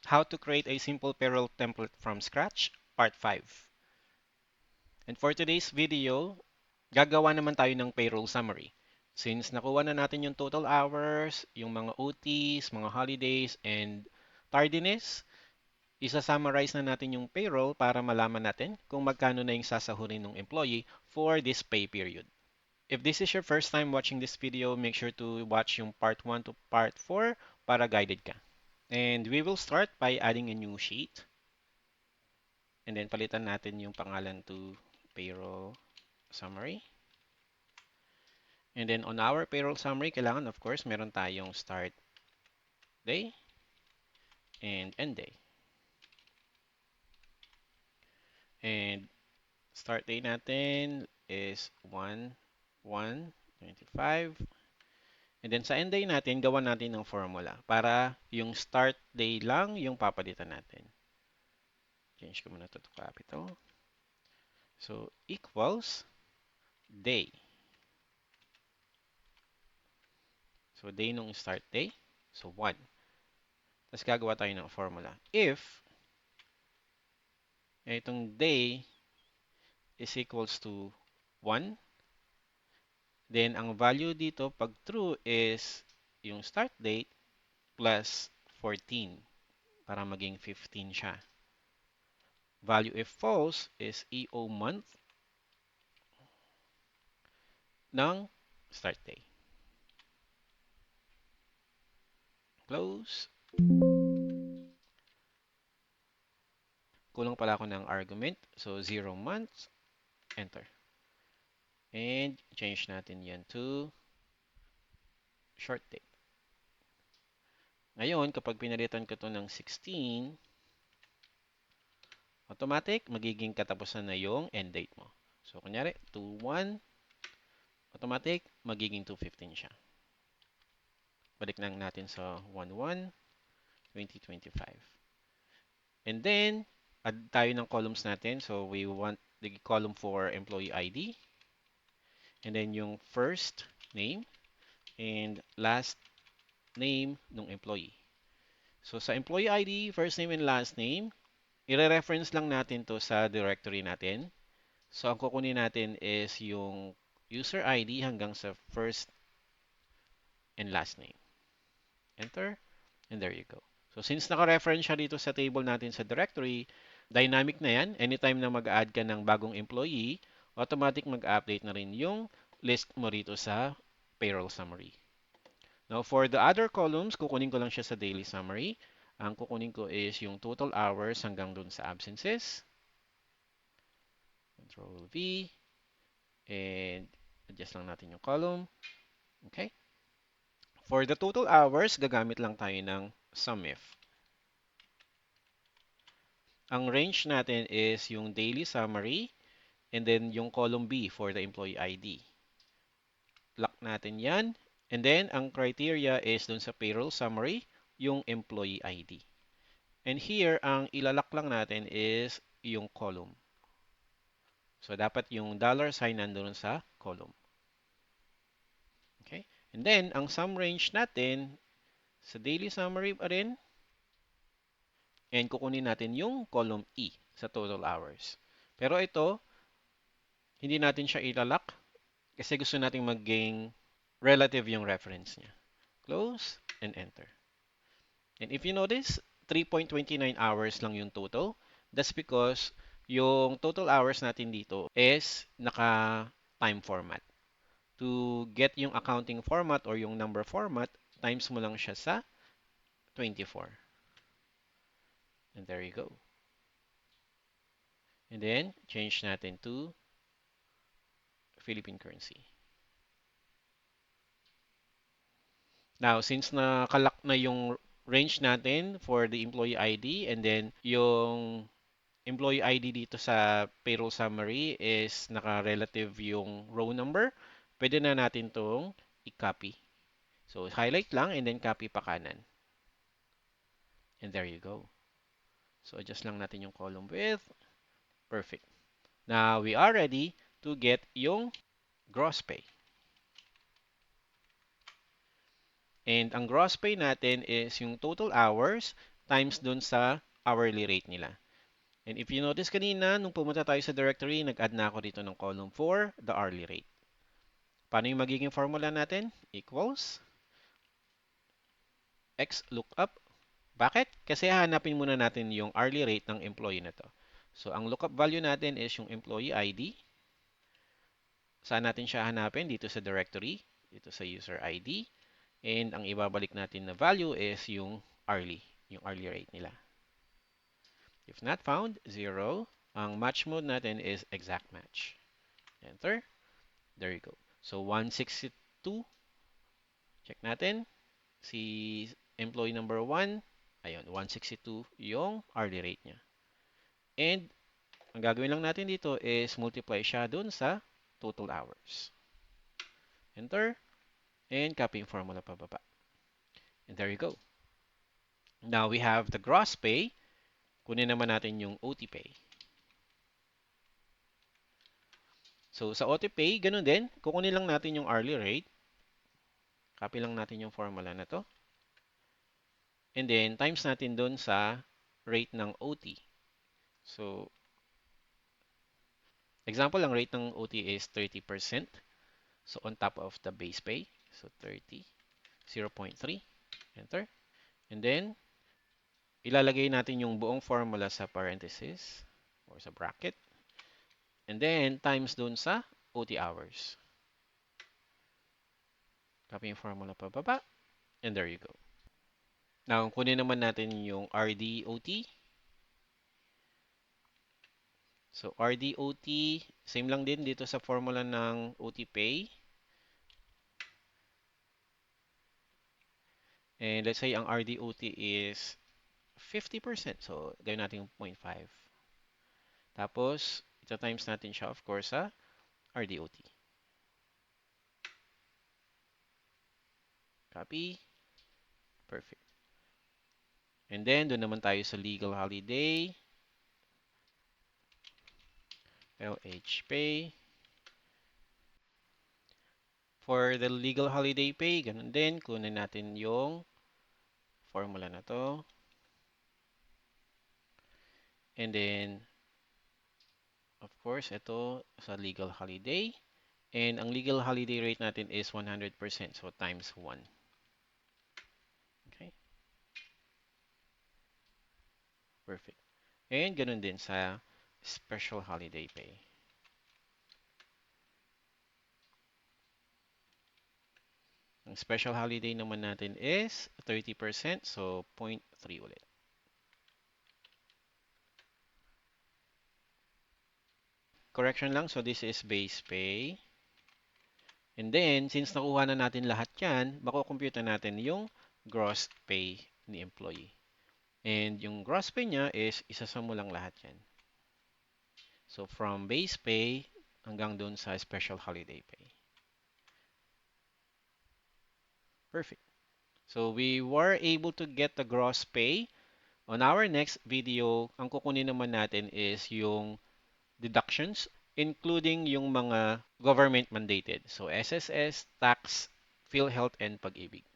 How to create a simple payroll template from scratch, part 5. And for today's video, gagawa naman tayo ng payroll summary. Since nakuha na natin yung total hours, yung mga OTs, mga holidays, and tardiness, isa-summarize na natin yung payroll para malaman natin kung magkano na yung sasahurin ng employee for this pay period. If this is your first time watching this video, make sure to watch yung part 1 to part 4 para guided ka. And we will start by adding a new sheet. And then palitan natin yung pangalan to payroll summary. And then on our payroll summary, kailangan of course meron tayong start day and end day. And start day natin is 1/1/25. And then sa end day natin, gawan natin ng formula para yung start day lang yung papalitan natin. Change ko muna to capital. So equals day. So day nung start day. So 1. Tapos gagawa tayo ng formula. If itong day is equals to 1, then ang value dito pag true is yung start date plus 14 para maging 15 siya. Value if false is EO month ng start day. Close. Kulang pala ako ng argument. So 0 months, enter. And change natin yan to short date. Ngayon, kapag pinalitan ko to ng 16, automatic, magiging katapusan na yung end date mo. So, kunyari, 2/1, automatic, magiging 2/15 siya. Balik lang natin sa 1/1/2025. And then, add tayo ng columns natin. So, we want the column for employee ID. And then, yung first name and last name ng employee. So, sa employee ID, first name and last name, i-reference lang natin to sa directory natin. So, ang kukunin natin is yung user ID hanggang sa first and last name. Enter, and there you go. So, since naka-reference siya dito sa table natin sa directory, dynamic na yan. Anytime na mag-add ka ng bagong employee, automatic mag-update na rin yung list mo rito sa payroll summary. Now, for the other columns, kukunin ko lang siya sa daily summary. Ang kukunin ko is yung total hours hanggang dun sa absences. Control V. And adjust lang natin yung column. Okay? For the total hours, gagamit lang tayo ng SUMIF. Ang range natin is yung daily summary and then yung column B for the employee ID. Lock natin yan. And then, ang criteria is dun sa payroll summary, yung employee ID. And here, ang ilalak lang natin is yung column. So, dapat yung dollar sign nandun sa column. Okay? And then, ang sum range natin, sa daily summary pa rin, and kukunin natin yung column E sa total hours. Pero ito, hindi natin siya ilalak kasi gusto natin maging relative yung reference niya. Close and enter. And if you notice, 3.29 hours lang yung total. That's because yung total hours natin dito is naka-time format. To get yung accounting format or yung number format, times mo lang siya sa 24. And there you go. And then, change natin to Philippine currency. Now, since nakalock na yung range natin for the employee ID and then yung employee ID dito sa payroll summary is naka-relative yung row number, pwede na natin tong i-copy. So, highlight lang and then copy pa kanan. And there you go. So, adjust lang natin yung column width. Perfect. Now, we are ready to get yung gross pay. And ang gross pay natin is yung total hours times dun sa hourly rate nila. And if you notice kanina, nung pumunta tayo sa directory, nag-add na ako dito ng column for the hourly rate. Paano yung magiging formula natin? Equals X lookup. Bakit? Kasi hahanapin muna natin yung hourly rate ng employee na to. So, ang lookup value natin is yung employee ID. Saan natin siya hanapin? Dito sa directory, dito sa user ID. And ang ibabalik natin na value is yung hourly rate nila. If not found, 0. Ang match mode natin is exact match. Enter. There you go. So, 162. Check natin. Si employee number 1, ayun, 162 yung hourly rate niya. And, ang gagawin lang natin dito is multiply siya dun sa total hours. Enter. And copy yung formula pababa. And there you go. Now, we have the gross pay. Kunin naman natin yung OT pay. So, sa OT pay, ganun din. Kukunin lang natin yung hourly rate. Copy lang natin yung formula na to. And then, times natin dun sa rate ng OT. So, example, ang rate ng OT is 30%. So, on top of the base pay. So, 30, 0.3. Enter. And then, ilalagay natin yung buong formula sa parenthesis or sa bracket. And then, times dun sa OT hours. Copy yung formula pababa. And there you go. Now, kunin naman natin yung RDOT. So, RDOT, same lang din dito sa formula ng OT pay. And let's say ang RDOT is 50%. So, gawin natin yung 0.5. Tapos, ito times natin siya, of course, sa RDOT. Copy. Perfect. And then, doon naman tayo sa legal holiday. LH pay. For the legal holiday pay, ganun din. Kunin natin yung formula na to. And then, of course, ito sa legal holiday. And ang legal holiday rate natin is 100%. So, times 1. Okay? Perfect. And ganun din sa special holiday pay. Ang special holiday naman natin is 30%. So, 0.3 ulit. Correction lang. So, this is base pay. And then, since nakuha na natin lahat yan, makukompute natin yung gross pay ni employee. And yung gross pay niya is isasama mo lang lahat yan. So, from base pay hanggang dun sa special holiday pay. Perfect. So, we were able to get the gross pay. On our next video, ang kukunin naman natin is yung deductions, including yung mga government mandated. So, SSS, tax, PhilHealth, and Pag-ibig.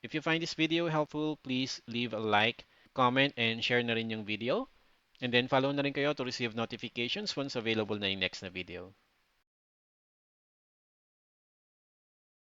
If you find this video helpful, please leave a like, comment, and share na rin yung video. And then follow na rin kayo to receive notifications once available na yung next na video.